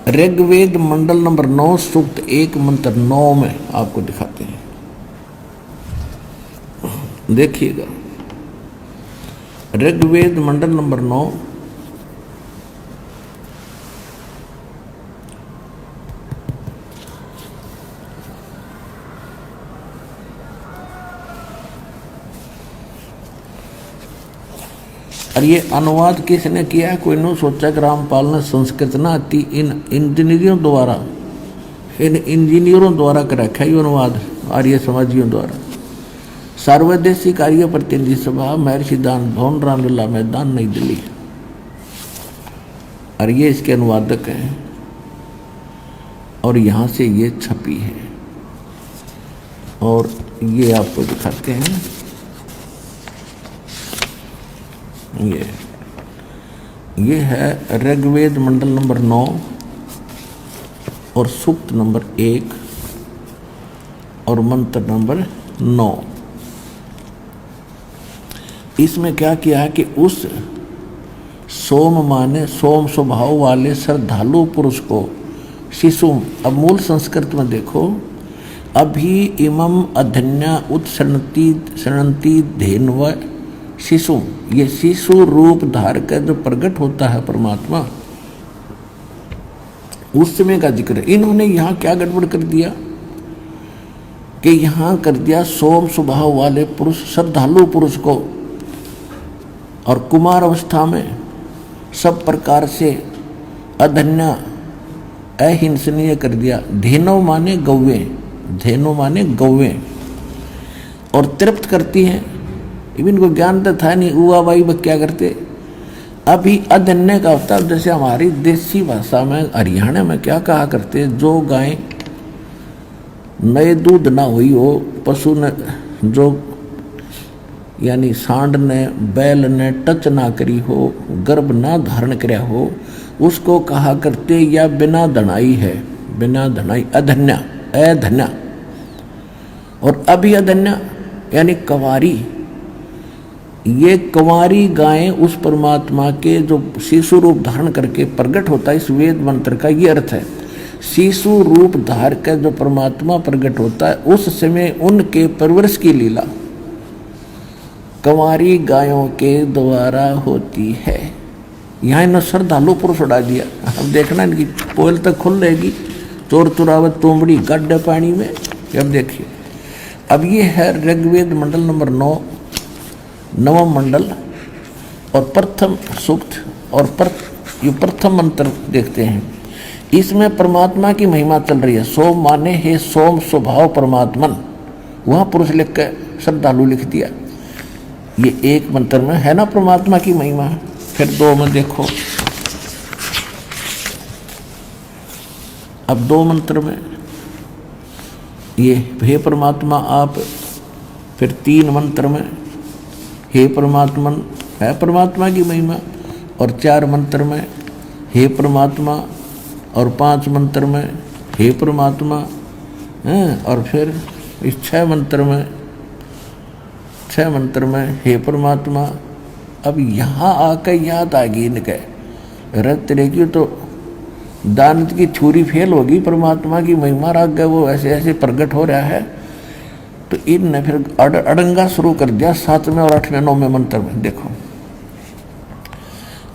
ऋग्वेद मंडल number 9 सूक्त 1 मंत्र 9 में आपको दिखाते हैं, देखिएगा। ऋग्वेद मंडल नंबर 9 और ये अनुवाद किसने किया? कोई नहीं सोचा कि रामपाल ने संस्कृत ना आती, इन इंजीनियरों द्वारा कर रखा है ये अनुवाद, आर्य समाजियों द्वारा। सर्वदेशी कार्य प्रतिनिधि सभा, महर्षि दान भवन, रामलीला मैदान, नई दिल्ली। और ये इसके अनुवादक हैं और यहाँ से ये छपी है और ये आपको दिखाते हैं। ये है ऋग्वेद मंडल नंबर 9 और सूक्त नंबर 1 और मंत्र नंबर 9। इसमें क्या किया है कि उस सोम माने सोम स्वभाव वाले श्रद्धालु पुरुष को शिशु, अब मूल संस्कृत में देखो, अभी इमम अधन्या उत्सरणती धेन्व शिशु, ये शिशु रूप धार कर जो प्रकट होता है परमात्मा, उस समय का जिक्र है। इन्होंने यहाँ क्या गड़बड़ कर दिया कि यहाँ कर दिया सोम स्वभाव वाले पुरुष, श्रद्धालु पुरुष को, और कुमार अवस्था में सब प्रकार से अधन्या अहिंसनीय कर दिया। धेनु माने गौवे, धेनु माने गौवे, और तृप्त करती हैं। इनको ज्ञान तो था नहीं, उआ बाई वह क्या करते। अभी अधन्य का होता है, जैसे हमारी देसी भाषा में हरियाणा में क्या कहा करते, जो गाय नए दूध ना हुई हो, पशु ने जो यानी सांड ने बैल ने टच ना करी हो, गर्भ ना धारण कराया हो, उसको कहा करते या बिना धनाई है, बिना धनाई अधन्या, अधन्या। और अभी अधन्या यानी कंवारी, ये कंवारी गायें उस परमात्मा के जो शिशु रूप धारण करके प्रकट होता है, इस वेद मंत्र का ये अर्थ है। शिशु रूप धार कर जो परमात्मा प्रकट होता है, उस समय उनके परवरिश की लीला कंवारी गायों के द्वारा होती है। यहाँ इन्होंने श्रद्धालु पुरुष उड़ा दिया। अब देखना इनकी पोल तक खुल रहेगी, चोर तुरावत तोमड़ी गड्ढे पानी में। अब देखिए, अब ये है ऋग्वेद मंडल नंबर 9 नवम मंडल और प्रथम सूक्त और प्रथम मंत्र देखते हैं। इसमें परमात्मा की महिमा चल रही है। सोम माने हे सोम स्वभाव परमात्मन, वहाँ पुरुष लिख के श्रद्धालु लिख दिया। ये एक मंत्र में है ना परमात्मा की महिमा। फिर 2 में देखो, अब 2 मंत्र में ये हे परमात्मा आप, फिर 3 मंत्र में हे परमात्मन है परमात्मा की महिमा, और 4 मंत्र में हे परमात्मा, और 5 मंत्र में हे परमात्मा, और फिर इस 6 मंत्र में हे परमात्मा। अब यहाँ आकर याद आ गई इनके, रत रहेगी तो दानत की छुरी फेल होगी, परमात्मा की महिमा राग गए, वो ऐसे ऐसे प्रकट हो रहा है। तो इनने फिर अड़ंगा शुरू कर दिया 7वें और 8वें 9वें मंत्र में। देखो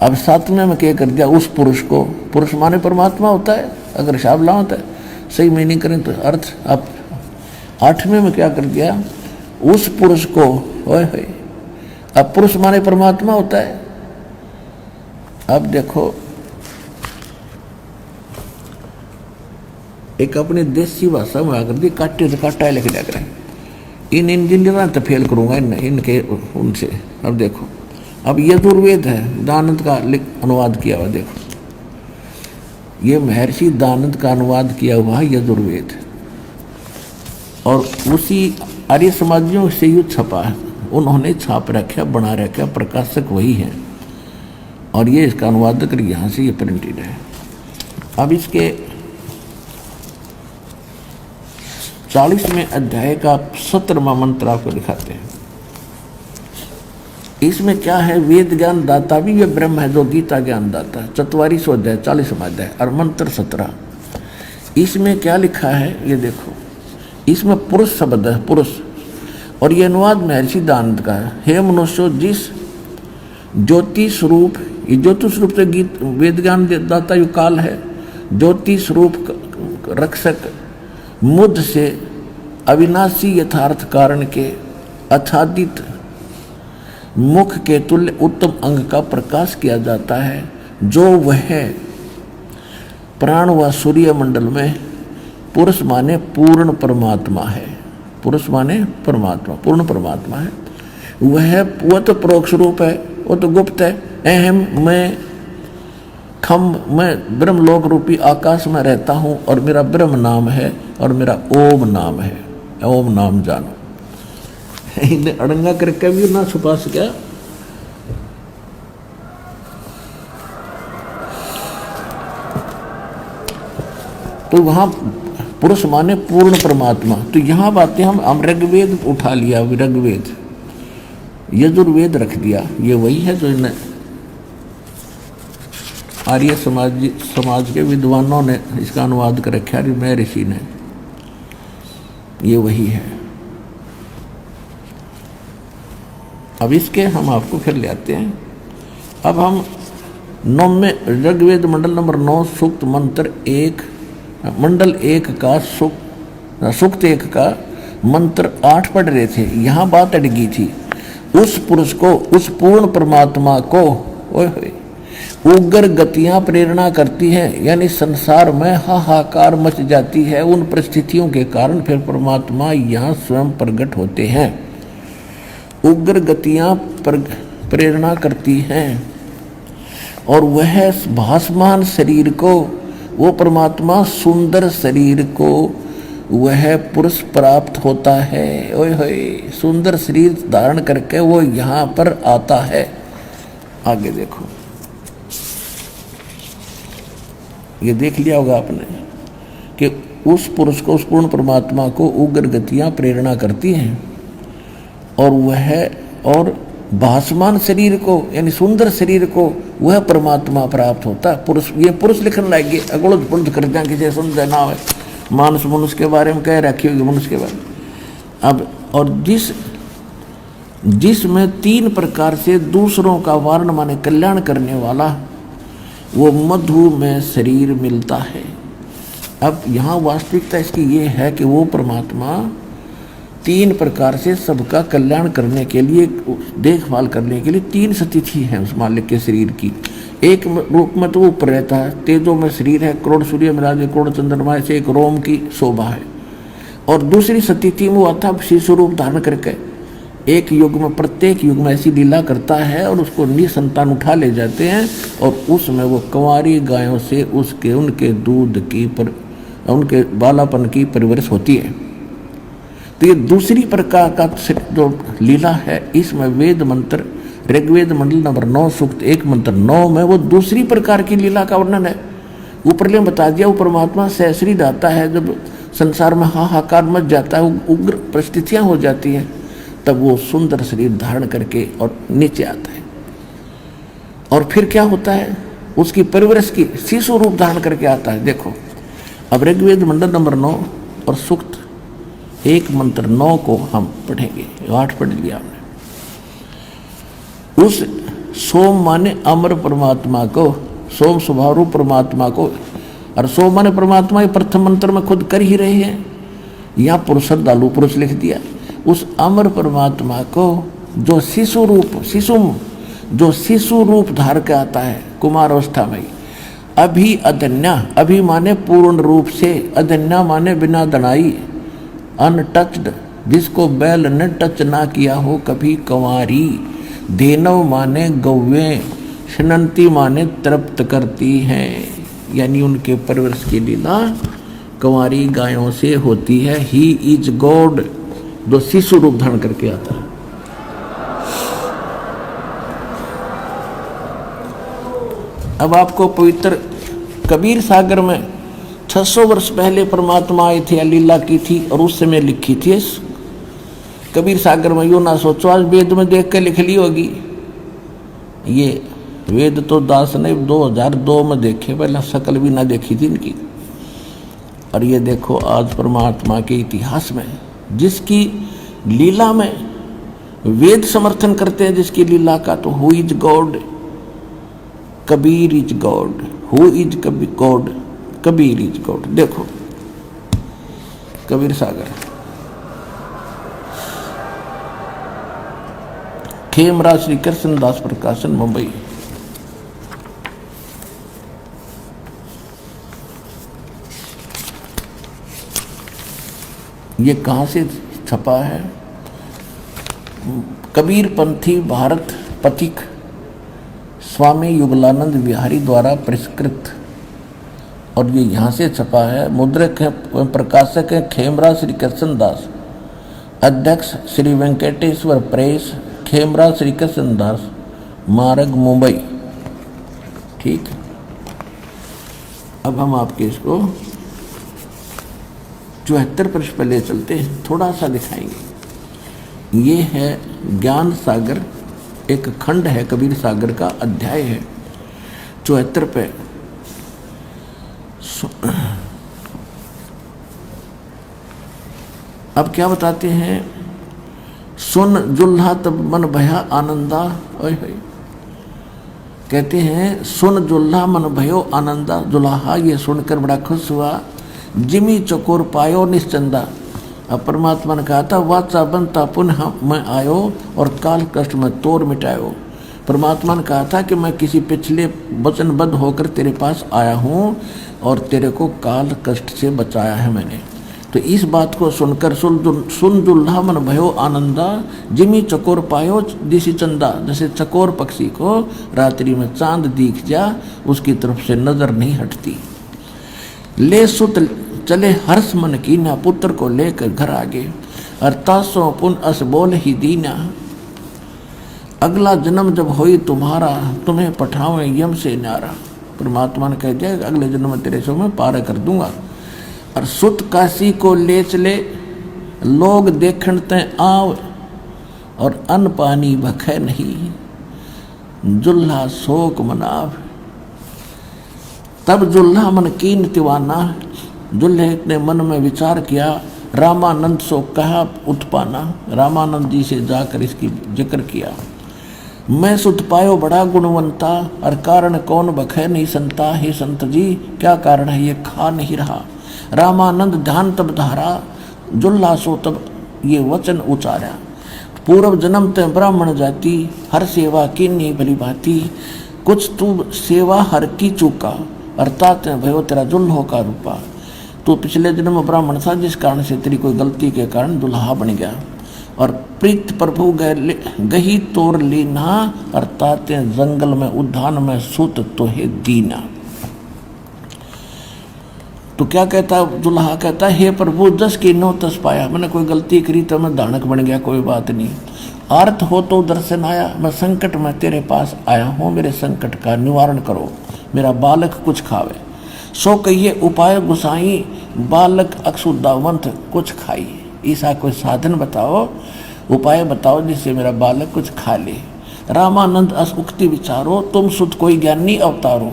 अब 7वें में क्या कर दिया, उस पुरुष को, पुरुष माने परमात्मा होता है, अगर हिसाब लाओ तो सही मीनिंग करें तो अर्थ। अब 8वें में क्या कर दिया, उस पुरुष को, ओए होए, अब पुरुष माने परमात्मा होता है। अब देखो एक अपनी देसी भाषा में आकर दी, काटे से काटा लिख दिया करें। इन इंजीनियर तो फेल करूंगा इनके उनसे। अब देखो, अब यजुर्वेद है, दानंद का अनुवाद किया हुआ। देखो ये महर्षि दानंद का अनुवाद किया हुआ है यजुर्वेद, और उसी आर्य समाजियों से युद्ध छपा है, उन्होंने छाप रखा, बना रखा, प्रकाशक वही है, और ये इसका अनुवादक यहाँ से ये प्रिंटेड है। अब इसके 40वें अध्याय का 17वां मंत्र आपको दिखाते हैं। इसमें क्या है, वेद ज्ञान दाता भी वे ब्रह्म है जो गीता ज्ञान दाता है। 44 अध्याय 40 अध्याय और मंत्र 17। इसमें क्या लिखा है ये देखो, इसमें पुरुष शब्द है, पुरुष। और ये अनुवाद महर्षि दानंद का है। हे मनुष्य, जिस ज्योति स्वरूप, ये ज्योति स्वरूप से गीत वेद ज्ञान दाता यु काल है, ज्योति स्वरूप रक्षक मुद से अविनाशी यथार्थ कारण के आच्छादित मुख के तुल्य उत्तम अंग का प्रकाश किया जाता है, जो वह प्राण व सूर्य मंडल में पुरुष माने पूर्ण परमात्मा है। पुरुष माने परमात्मा, पूर्ण परमात्मा है। वह तो परोक्ष रूप है, वो तो गुप्त है। अहम मैं ब्रह्मलोक रूपी आकाश में रहता हूँ और मेरा ब्रह्म नाम है और मेरा ओम नाम है। ओम नाम जानो। इन्हें अड़ंगा करके भी ना छुपा सका। तो वहां पुरुष माने पूर्ण परमात्मा। तो यहां बातें हम ऋग्वेद उठा लिया, ऋग्वेद यजुर्वेद रख दिया। ये वही है जो इन्हें आर्य समाज के विद्वानों ने इसका अनुवाद कर रखा है, मैं ऋषि ने। ये वही है। अब इसके हम आपको फिर ले आते हैं। अब हम 9वें ऋग्वेद मंडल नंबर 9 सूक्त मंत्र 1 मंडल 1 का सूक्त 1 का मंत्र 8 पढ़ रहे थे। यहाँ बात अटकी थी। उस पुरुष को, उस पूर्ण परमात्मा को उग्र गतियां प्रेरणा करती हैं, यानी संसार में हाहाकार मच जाती है। उन परिस्थितियों के कारण फिर परमात्मा यहाँ स्वयं प्रकट होते हैं। उग्र गतियां प्रेरणा करती हैं और वह भासमान शरीर को, वो परमात्मा सुंदर शरीर को वह पुरुष प्राप्त होता है। ओए होए, सुंदर शरीर धारण करके वो यहाँ पर आता है। आगे देखो, ये देख लिया होगा आपने कि उस पुरुष को, उस पूर्ण परमात्मा को उग्र गतियां प्रेरणा करती हैं और भासमान शरीर को, यानी सुंदर शरीर को वह परमात्मा प्राप्त होता है। पुरुष, ये पुरुष लिखने लगे अगुड़ पुरुष कर दें किसी सुंदर ना हो। मानस मनुष्य के बारे में कह रखी होगी, मनुष्य के बारे में। अब और जिसमें 3 प्रकार से दूसरों का वारण माने कल्याण करने वाला वो मधु में शरीर मिलता है। अब यहाँ वास्तविकता इसकी ये है कि वो परमात्मा 3 प्रकार से सबका कल्याण करने के लिए, देखभाल करने के लिए 3 स्थिति है उस मालिक के शरीर की। एक रूप में तो वो ऊपर रहता है, तेजों में शरीर है, करोड़ सूर्य में राजे, करोड़ चंद्रमा से एक रोम की शोभा है। और दूसरी स्थिति में वो आता शिशु रूप धारण करके एक युग में, प्रत्येक युग में ऐसी लीला करता है और उसको निसंतान उठा ले जाते हैं और उसमें वो कुंवारी गायों से उनके दूध की उनके बालापन की परवरिश होती है। तो ये दूसरी प्रकार का जो लीला है, इसमें वेद मंत्र ऋग्वेद मंडल नंबर 9 सूक्त 1 मंत्र 9 में वो दूसरी प्रकार की लीला का वर्णन है। ऊपरले बता दिया वो परमात्मा सहस्री दाता है। जब संसार में हाहाकार मच जाता है, उग्र परिस्थितियां हो जाती हैं, तब वो सुंदर शरीर धारण करके और नीचे आता है। और फिर क्या होता है, उसकी परवरिश की शिशु रूप धारण करके आता है। देखो, अब ऋग्वेद मंडल नंबर 9 और सूक्त 1 मंत्र 9 को हम पढ़ेंगे। 8 पढ़ लिया हमने। उस सोम माने अमर परमात्मा को, सोम स्वभाव रूप परमात्मा को, और सोम माने परमात्मा ये प्रथम मंत्र में खुद कर ही रहे हैं। यहाँ पुरुष श्रद्धालु पुरुष लिख दिया। उस अमर परमात्मा को जो शिशु रूप धार के आता है कुमार अवस्था में, अभी अदन्या, अभी माने पूर्ण रूप से, अदन्या माने बिना दनाई, अनटच्ड, जिसको बैल ने टच ना किया हो कभी कंवारी, धेनव माने गौवें, शनंती माने तृप्त करती हैं, यानी उनके परवरिश की लीला कंवारी गायों से होती है। ही इज गॉड, जो शिशु रूप धारण करके आता है। अब आपको पवित्र कबीर सागर में 600 वर्ष पहले परमात्मा आए थे, लीला की थी और उस समय लिखी थी। कबीर सागर में यूं ना सोचो, आज वेद में देख के लिख ली होगी ये वेद तो दास ने 2002 में देखे, पहले शकल भी ना देखी थी इनकी। और ये देखो आज परमात्मा के इतिहास में जिसकी लीला में वेद समर्थन करते हैं, जिसकी लीला का, तो who is God, Kabir is God, who is God, Kabir is God. देखो कबीर सागर, खेमराज श्री कृष्णदास प्रकाशन, मुंबई। ये कहाँ से छपा है? कबीर पंथी भारत पथिक स्वामी युगलानंद विहारी द्वारा परिष्कृत, और ये यहाँ से छपा है। मुद्रक है, प्रकाशक है खेमराज श्री कृष्णदास, अध्यक्ष श्री वेंकटेश्वर प्रेस, खेमराज श्री कृष्णदास मार्ग, मुंबई। ठीक, अब हम आपके इसको 74 पृष्ठ पर ले चलते हैं, थोड़ा सा दिखाएंगे। ये है ज्ञान सागर, एक खंड है कबीर सागर का, अध्याय है 74 पे। अब क्या बताते हैं? सुन जुल्हा तब मन भया आनंदा, ओए होए, कहते हैं सुन जुल्हा मन भयो आनंदा। जुल्हा ये सुनकर बड़ा खुश हुआ। जिमी चकोर पायो निश्चंदा। अब परमात्मा ने कहा था वाचा बनता पुनः मैं आयो और काल कष्ट में तोड़ मिटायो। परमात्मा ने कहा था कि मैं किसी पिछले वचनबद्ध होकर तेरे पास आया हूँ और तेरे को काल कष्ट से बचाया है मैंने। तो इस बात को सुनकर सुन जुल्हा मन भयो आनंदा, जिमी चकोर पायो दिशी चंदा। जैसे चकोर पक्षी को रात्रि में चांद दिख जा, उसकी तरफ से नजर नहीं हटती। ले सुत चले हर्ष मन की ना, पुत्र को लेकर घर आगे, अर्थासो पुन अस बोल ही दीना। अगला जन्म जब होई तुम्हारा, तुम्हें पठावे यम से न्यारा। परमात्मा ने कह दिया अगले जन्म में तेरे से मैं पार कर दूंगा। और सुत काशी को ले चले, लोग देखण ते आव, और अन्न पानी भखे नहीं, जुल्हा शोक मनाव। तब जुल्हा मन कीन तिवाना, जुल्हे ने मन में विचार किया, रामानंद सो कहा उत्पाना। रामानंद जी से जाकर इसकी जिक्र किया। मैं सुत पायो बड़ा गुणवंता, और कारण कौन बखे नहीं संता। हे संत जी क्या कारण है, ये खा नहीं रहा। रामानंद ध्यान तब धारा, जुल्हा सो तब ये वचन उचारा। पूर्व जन्म ते ब्राह्मण जाति, हर सेवा की नहीं भली भांति। कुछ तू सेवा हर की चूका, अर्थात भयो तेरा जुल्हो का रूपा। तो पिछले जन्म में ब्राह्मण था, जिस कारण से तेरी कोई गलती के कारण दुल्हा बन गया। और प्रीत प्रभु गही तोर लीना, अर्थात जंगल में उद्यान में सुत तो है दीना। तो क्या कहता दुल्हा? कहता हे प्रभु जस की नो तस पाया। मैंने कोई गलती करी तो मैं दानक बन गया, कोई बात नहीं। आर्त हो तो दर्शन आया, मैं संकट में तेरे पास आया हूँ, मेरे संकट का निवारण करो, मेरा बालक कुछ खावे। सो कहिए उपाय गुसाई, बालक अक्षुदावंत कुछ खाई। ऐसा कोई साधन बताओ, उपाय बताओ जिससे मेरा बालक कुछ खा ले। रामानंद अस उक्ति विचारो, तुम सुत कोई ज्ञानी अवतारो,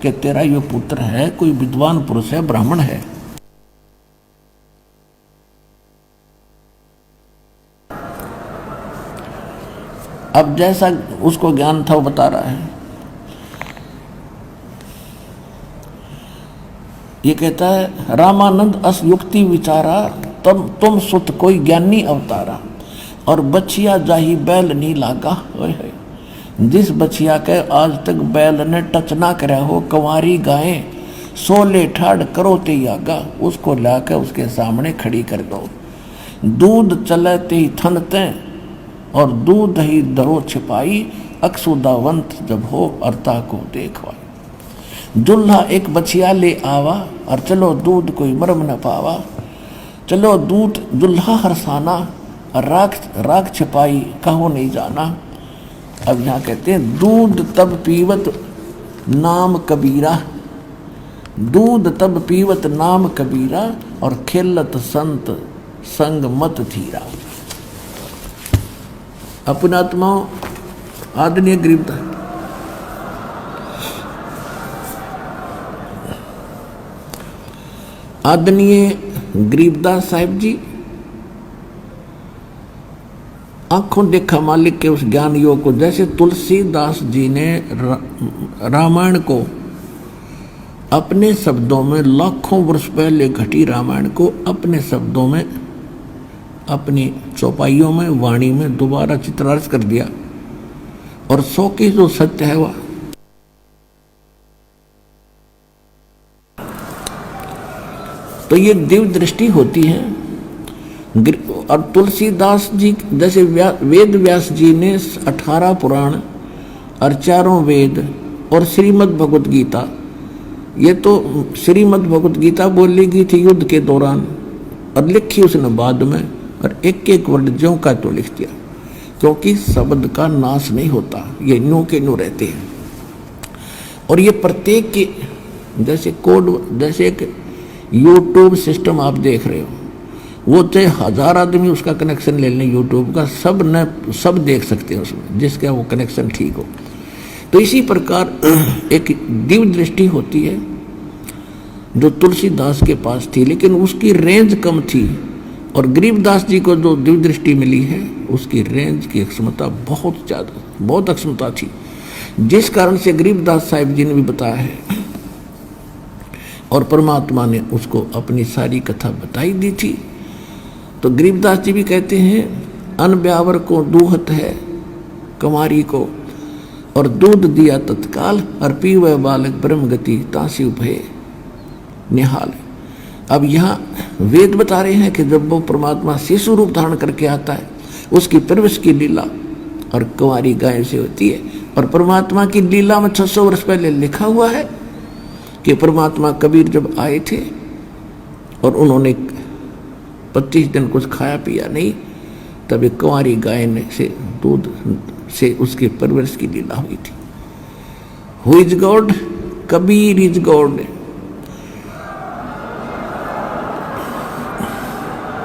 कि तेरा ये पुत्र है कोई विद्वान पुरुष है, ब्राह्मण है। अब जैसा उसको ज्ञान था वो बता रहा है। ये कहता है रामानंद अस युक्ति विचारा, तब तुम सुत कोई ज्ञानी अवतारा। और बछिया जाही बैल नहीं लागा। जिस बछिया के आज तक बैल ने टच ना करा हो, कंवारी गायें सोले ठाड़ करो ते यागा, उसको लाकर उसके सामने खड़ी कर दो। दूध चले ते ही थनते, और दूध ही दरो छिपाई, अक्षुदावंत जब हो अर्ता को देखवाई। जुल्हा एक बछिया ले आवा, और चलो दूध कोई मरम न पावा। चलो दूध जुल्हा हरसाना, और राख छिपाई कहो नहीं जाना। अब यहाँ कहते हैं दूध तब पीवत नाम कबीरा, दूध तब पीवत नाम कबीरा, और खेलत संत संग मत धीरा। अपनात्मा आदरणीय गरीब आदरणीय गरीबदास साहिब जी आंखों देखा मालिक के उस ज्ञान योग को, जैसे तुलसीदास जी ने रामायण को अपने शब्दों में, लाखों वर्ष पहले घटी रामायण को अपने शब्दों में, अपनी चौपाइयों में, वाणी में दोबारा चित्रार्थ कर दिया, और 100 की जो सत्य है वह तो ये दिव्य दृष्टि होती है। और तुलसीदास जी जैसे वेद व्यास जी ने 18 पुराण और 4 वेद और श्रीमद् भगवत गीता, ये तो श्रीमद् भगवत गीता बोली गई थी युद्ध के दौरान और लिखी उसने बाद में, और एक एक वर्ड ज्यों का तो लिख दिया, क्योंकि शब्द का नाश नहीं होता, ये न्यू के न्यू रहते हैं। और ये प्रत्येक के जैसे कोड, जैसे एक यूट्यूब सिस्टम आप देख रहे हो, वो चाहे 1000 आदमी उसका कनेक्शन ले लें यूट्यूब का, सब देख सकते हैं उसमें, जिसका वो कनेक्शन ठीक हो। तो इसी प्रकार एक दिव्य दृष्टि होती है जो तुलसीदास के पास थी, लेकिन उसकी रेंज कम थी, और गरीबदास जी को जो दिव्य दृष्टि मिली है उसकी रेंज की क्षमता बहुत ज़्यादा, बहुत अक्षमता थी, जिस कारण से गरीबदास साहिब जी ने भी बताया है, और परमात्मा ने उसको अपनी सारी कथा बताई दी थी। तो गरीबदास जी भी कहते हैं, अन ब्यावर को दूहत है कुमारी को, और दूध दिया तत्काल, और पीवे बालक ब्रह्म गति तासी भय निहाल। अब यहाँ वेद बता रहे हैं कि जब वो परमात्मा शिशु रूप धारण करके आता है, उसकी प्रवेश की लीला और कुंवारी गाय से होती है। और परमात्मा की लीला में 600 वर्ष पहले लिखा हुआ है कि परमात्मा कबीर जब आए थे और उन्होंने 25 दिन कुछ खाया पिया नहीं, तब एक कुंवारी गाय ने से दूध से उसके परवरिश की लीला हुई थी। Who is God? Kabir is God.